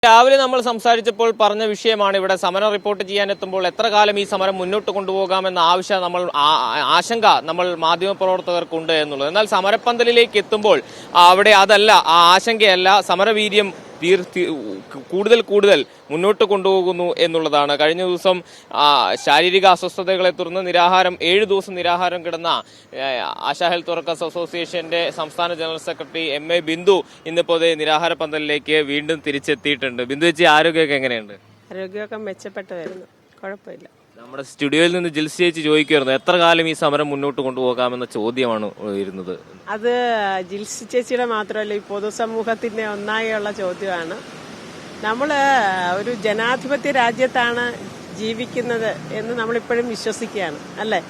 രാവിലെ നമ്മൾ സംസാരിച്ചപ്പോൾ പറഞ്ഞ വിഷയമാണ് ഇവിടെ സമരം റിപ്പോർട്ട് ചെയ്യാനെത്തുമ്പോൾ എത്ര കാലം ഈ സമരം മുന്നോട്ട് കൊണ്ടുപോകാമെന്ന ആശങ്ക നമ്മൾ മാധ്യമപ്രവർത്തകർക്കുണ്ട് എന്നുള്ളത്. എന്നാൽ സമരപ്പന്തലിലേക്ക് എത്തുമ്പോൾ അവിടെ അതല്ല, ആ ആശങ്കയല്ല, സമരവീര്യം കൂടുതൽ മുന്നോട്ട് കൊണ്ടുപോകുന്നു എന്നുള്ളതാണ്. കഴിഞ്ഞ ദിവസം ശാരീരിക അസ്വസ്ഥതകളെ തുടർന്ന് 7 ദിവസം നിരാഹാരം കിടന്ന ആശാ ഹെൽത്ത് വർക്കേഴ്സ് അസോസിയേഷന്റെ സംസ്ഥാന ജനറൽ സെക്രട്ടറി MA ബിന്ദു ഇന്നിപ്പോൾ നിരാഹാര പന്തലിലേക്ക് വീണ്ടും തിരിച്ചെത്തിയിട്ടുണ്ട്. ബിന്ദു ചേച്ചി, ആരോഗ്യമൊക്കെ എങ്ങനെയുണ്ട്? ആരോഗ്യമൊക്കെ മെച്ചപ്പെട്ടു വരുന്നു, കുഴപ്പമില്ല. നമ്മുടെ സ്റ്റുഡിയോയിൽ നിന്ന് ജിൽസി ചേച്ചി ചോദിക്കുമായിരുന്നു എത്ര കാലം ഈ സമരം മുന്നോട്ട് കൊണ്ടുപോകാമെന്ന ചോദ്യമാണ് വരുന്നത്. അത് ജിൽസി ചേച്ചിയുടെ മാത്രമല്ല, ഈ പൊതുസമൂഹത്തിന്റെ ഒന്നായുള്ള ചോദ്യമാണ്. നമ്മൾ ഒരു ജനാധിപത്യ രാജ്യത്താണ് ജീവിക്കുന്നത് എന്ന് നമ്മളിപ്പോഴും വിശ്വസിക്കുകയാണ്, അല്ലേ?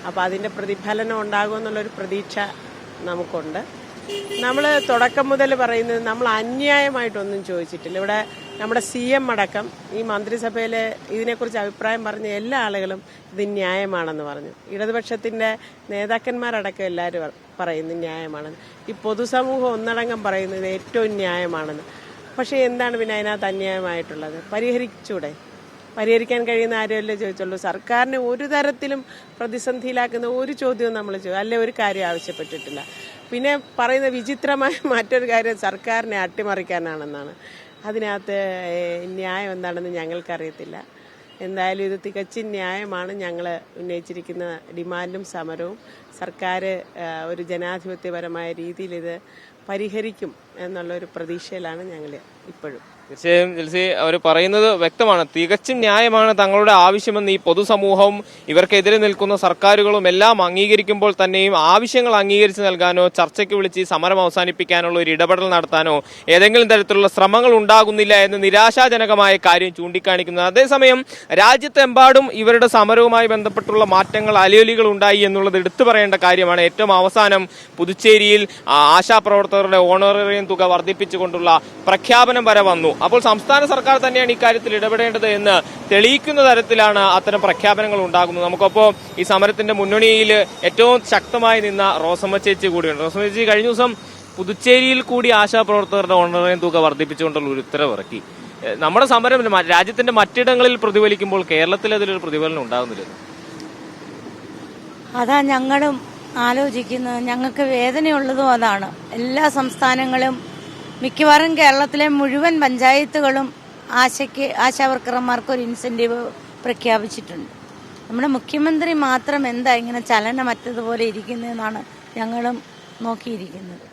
അപ്പം അതിന്റെ പ്രതിഫലനം ഉണ്ടാകുമെന്നുള്ളൊരു പ്രതീക്ഷ നമുക്കുണ്ട്. നമ്മൾ തുടക്കം മുതൽ പറയുന്നത് നമ്മൾ അന്യായമായിട്ടൊന്നും ചോദിച്ചിട്ടില്ല. ഇവിടെ നമ്മുടെ CM അടക്കം ഈ മന്ത്രിസഭയിൽ ഇതിനെക്കുറിച്ച് അഭിപ്രായം പറഞ്ഞ എല്ലാ ആളുകളും ഇത് ന്യായമാണെന്ന് പറഞ്ഞു. ഇടതുപക്ഷത്തിന്റെ നേതാക്കന്മാരടക്കം എല്ലാവരും പറയുന്നത് ന്യായമാണെന്ന്. ഈ പൊതുസമൂഹം ഒന്നടങ്കം പറയുന്നത് ഏറ്റവും ന്യായമാണെന്ന്. പക്ഷേ എന്താണ് പിന്നെ അതിനകത്ത് അന്യായമായിട്ടുള്ളത്? പരിഹരിച്ചൂടെ? പരിഹരിക്കാൻ കഴിയുന്ന ആരുമല്ലേ ചോദിച്ചുള്ളൂ. സർക്കാരിനെ ഒരു തരത്തിലും പ്രതിസന്ധിയിലാക്കുന്ന ഒരു ചോദ്യവും നമ്മൾ അല്ലെ ഒരു കാര്യം ആവശ്യപ്പെട്ടിട്ടില്ല. പിന്നെ പറയുന്ന വിചിത്രമായ മറ്റൊരു കാര്യം സർക്കാരിനെ അട്ടിമറിക്കാനാണെന്നാണ്. അതിനകത്ത് ന്യായം എന്താണെന്ന് ഞങ്ങൾക്കറിയത്തില്ല. എന്തായാലും ഇത് തികച്ചും ന്യായമാണ്. ഞങ്ങൾ ഉന്നയിച്ചിരിക്കുന്ന ഡിമാൻഡും സമരവും സർക്കാർ ഒരു ജനാധിപത്യപരമായ രീതിയിൽ ഇത് പരിഹരിക്കും എന്നുള്ളൊരു പ്രതീക്ഷയിലാണ് ഞങ്ങൾ ഇപ്പോഴും. തീർച്ചയായും ജിൽസി, അവർ പറയുന്നത് വ്യക്തമാണ്. തികച്ചും ന്യായമാണ് തങ്ങളുടെ ആവശ്യമെന്ന് ഈ പൊതുസമൂഹവും ഇവർക്കെതിരെ നിൽക്കുന്ന സർക്കാരുകളും എല്ലാം അംഗീകരിക്കുമ്പോൾ തന്നെയും ആവശ്യങ്ങൾ അംഗീകരിച്ച് നൽകാനോ ചർച്ചയ്ക്ക് വിളിച്ച് സമരം അവസാനിപ്പിക്കാനുള്ള ഒരു ഇടപെടൽ നടത്താനോ ഏതെങ്കിലും തരത്തിലുള്ള ശ്രമങ്ങൾ ഉണ്ടാകുന്നില്ല എന്ന് നിരാശാജനകമായ കാര്യം ചൂണ്ടിക്കാണിക്കുന്നത്. അതേസമയം രാജ്യത്തെമ്പാടും ഇവരുടെ സമരവുമായി ബന്ധപ്പെട്ടുള്ള മാറ്റങ്ങൾ, അലയൊലികൾ ഉണ്ടായി എന്നുള്ളത് എടുത്തു പറയേണ്ട കാര്യമാണ്. ഏറ്റവും അവസാനം പുതുച്ചേരിയിൽ ആശാപ്രവർത്തകരുടെ ഓണറേറിയം തുക വർദ്ധിപ്പിച്ചുകൊണ്ടുള്ള പ്രഖ്യാപനം വരെ വന്നു. അപ്പോൾ സംസ്ഥാന സർക്കാർ തന്നെയാണ് ഇക്കാര്യത്തിൽ ഇടപെടേണ്ടത് എന്ന് തെളിയിക്കുന്ന തരത്തിലാണ് അത്തരം പ്രഖ്യാപനങ്ങൾ ഉണ്ടാകുന്നത്. നമുക്കപ്പോൾ ഈ സമരത്തിന്റെ മുന്നണിയിൽ ഏറ്റവും ശക്തമായി നിന്ന റോസമ്മ ചേച്ചി കൂടിയുണ്ട്. റോസമ്മ ചേച്ചി, കഴിഞ്ഞ ദിവസം പുതുച്ചേരിയിൽ കൂടി ആശാപ്രവർത്തകരുടെ ഓണറേറിയം തുക വർദ്ധിപ്പിച്ചുകൊണ്ടുള്ള ഒരു ഉത്തരവിറക്കി. നമ്മുടെ സമരം രാജ്യത്തിന്റെ മറ്റിടങ്ങളിൽ പ്രതിഫലിക്കുമ്പോൾ കേരളത്തിൽ അതിലൊരു പ്രതിഫലനം ഉണ്ടാകുന്നില്ല. അതാ ഞങ്ങളും ആലോചിക്കുന്നത്. ഞങ്ങൾക്ക് വേദനയുള്ളതും അതാണ്. എല്ലാ സംസ്ഥാനങ്ങളും മിക്കവാറും കേരളത്തിലെ മുഴുവൻ പഞ്ചായത്തുകളും ആശാവർക്കർമാർക്ക് ഒരു ഇൻസെന്റീവ് പ്രഖ്യാപിച്ചിട്ടുണ്ട്. നമ്മുടെ മുഖ്യമന്ത്രി മാത്രം എന്താ ഇങ്ങനെ ചലനമറ്റതുപോലെ ഇരിക്കുന്നതെന്നാണ് ഞങ്ങളും നോക്കിയിരിക്കുന്നത്.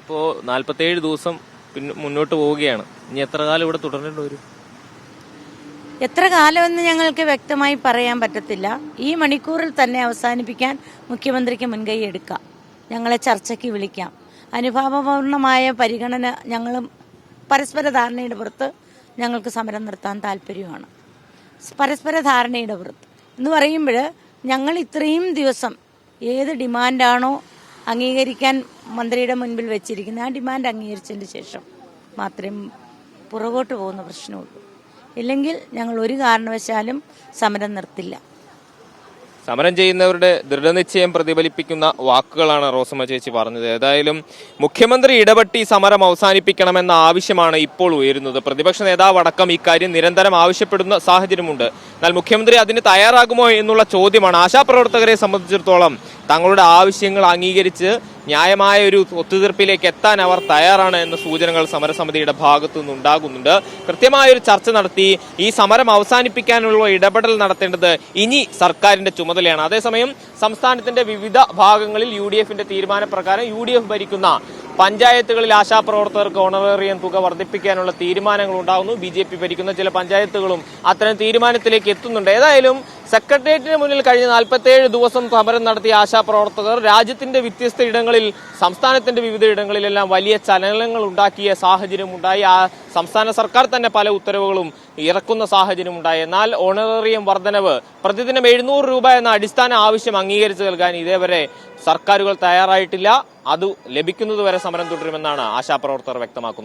ഇപ്പോ 47 ദിവസം മുന്നോട്ട് പോവുകയാണ്. ഇനി എത്ര കാലം ഇവിടെ തുടരേണ്ടി വരും? എത്ര കാലമെന്ന് ഞങ്ങൾക്ക് വ്യക്തമായി പറയാൻ പറ്റത്തില്ല. ഈ മണിക്കൂറിൽ തന്നെ അവസാനിപ്പിക്കാൻ മുഖ്യമന്ത്രിക്ക് മുൻകൈ എടുക്കാം. ഞങ്ങളെ ചർച്ചയ്ക്ക് വിളിക്കാം. അനുഭാവപൂർണമായ പരിഗണന ഞങ്ങളും പരസ്പര ധാരണയുടെ പുറത്ത് ഞങ്ങൾക്ക് സമരം നിർത്താൻ താല്പര്യമാണ്. പരസ്പര ധാരണയുടെ പുറത്ത് എന്ന് പറയുമ്പോൾ ഞങ്ങൾ ഇത്രയും ദിവസം ഏത് ഡിമാൻഡാണോ അംഗീകരിക്കാൻ മന്ത്രിയുടെ മുൻപിൽ വെച്ചിരിക്കുന്നത്, ആ ഡിമാൻഡ് അംഗീകരിച്ചതിന് ശേഷം മാത്രമേ പുറകോട്ട് പോകുന്ന പ്രശ്നമുള്ളൂ. ഇല്ലെങ്കിൽ ഞങ്ങൾ ഒരു കാരണവശാലും സമരം നിർത്തില്ല. സമരം ചെയ്യുന്നവരുടെ ദൃഢനിശ്ചയം പ്രതിഫലിപ്പിക്കുന്ന വാക്കുകളാണ് റോസമ്മ ചേച്ചി പറഞ്ഞത്. ഏതായാലും മുഖ്യമന്ത്രി ഇടപെട്ട് ഈ സമരം അവസാനിപ്പിക്കണമെന്ന ആവശ്യമാണ് ഇപ്പോൾ ഉയരുന്നത്. പ്രതിപക്ഷ നേതാവ് അടക്കം ഇക്കാര്യം നിരന്തരം ആവശ്യപ്പെടുന്ന സാഹചര്യമുണ്ട്. എന്നാൽ മുഖ്യമന്ത്രി അതിന് തയ്യാറാകുമോ എന്നുള്ള ചോദ്യമാണ്. ആശാപ്രവർത്തകരെ സംബന്ധിച്ചിടത്തോളം തങ്ങളുടെ ആവശ്യങ്ങൾ അംഗീകരിച്ച് ന്യായമായ ഒരു ഒത്തുതീർപ്പിലേക്ക് എത്താൻ അവർ തയ്യാറാണ് എന്ന സൂചനകൾ സമരസമിതിയുടെ ഭാഗത്തു നിന്നുണ്ടാകുന്നുണ്ട്. കൃത്യമായൊരു ചർച്ച നടത്തി ഈ സമരം അവസാനിപ്പിക്കാനുള്ള ഇടപെടൽ നടത്തേണ്ടത് ഇനി സർക്കാരിന്റെ ചുമതലയാണ്. അതേസമയം സംസ്ഥാനത്തിന്റെ വിവിധ ഭാഗങ്ങളിൽ UDFന്റെ തീരുമാനപ്രകാരം UDF ഭരിക്കുന്ന പഞ്ചായത്തുകളിൽ ആശാപ്രവർത്തകർക്ക് ഓണറേറിയം തുക വർദ്ധിപ്പിക്കാനുള്ള തീരുമാനങ്ങൾ ഉണ്ടാകുന്നു. BJP ഭരിക്കുന്ന ചില പഞ്ചായത്തുകളും അത്തരം തീരുമാനത്തിലേക്ക് എത്തുന്നുണ്ട്. ഏതായാലും സെക്രട്ടേറിയറ്റിന് മുന്നിൽ കഴിഞ്ഞ 47 ദിവസം സമരം നടത്തിയ ആശാപ്രവർത്തകർ രാജ്യത്തിന്റെ വ്യത്യസ്ത ഇടങ്ങളിൽ, സംസ്ഥാനത്തിന്റെ വിവിധ ഇടങ്ങളിലെല്ലാം വലിയ ചലനങ്ങൾ ഉണ്ടാക്കിയ സാഹചര്യമുണ്ടായി. ആ സംസ്ഥാന സർക്കാർ തന്നെ പല ഉത്തരവുകളും ഇറക്കുന്ന സാഹചര്യമുണ്ടായി. എന്നാൽ ഓണറേറിയം വർധനവ് പ്രതിദിനം 700 രൂപ എന്ന അടിസ്ഥാന ആവശ്യം അംഗീകരിച്ചു നൽകാൻ ഇതേവരെ സർക്കാരുകൾ തയ്യാറായിട്ടില്ല. അത് ലഭിക്കുന്നതുവരെ സമരം തുടരുമെന്നാണ് ആശാപ്രവർത്തകർ വ്യക്തമാക്കുന്നത്.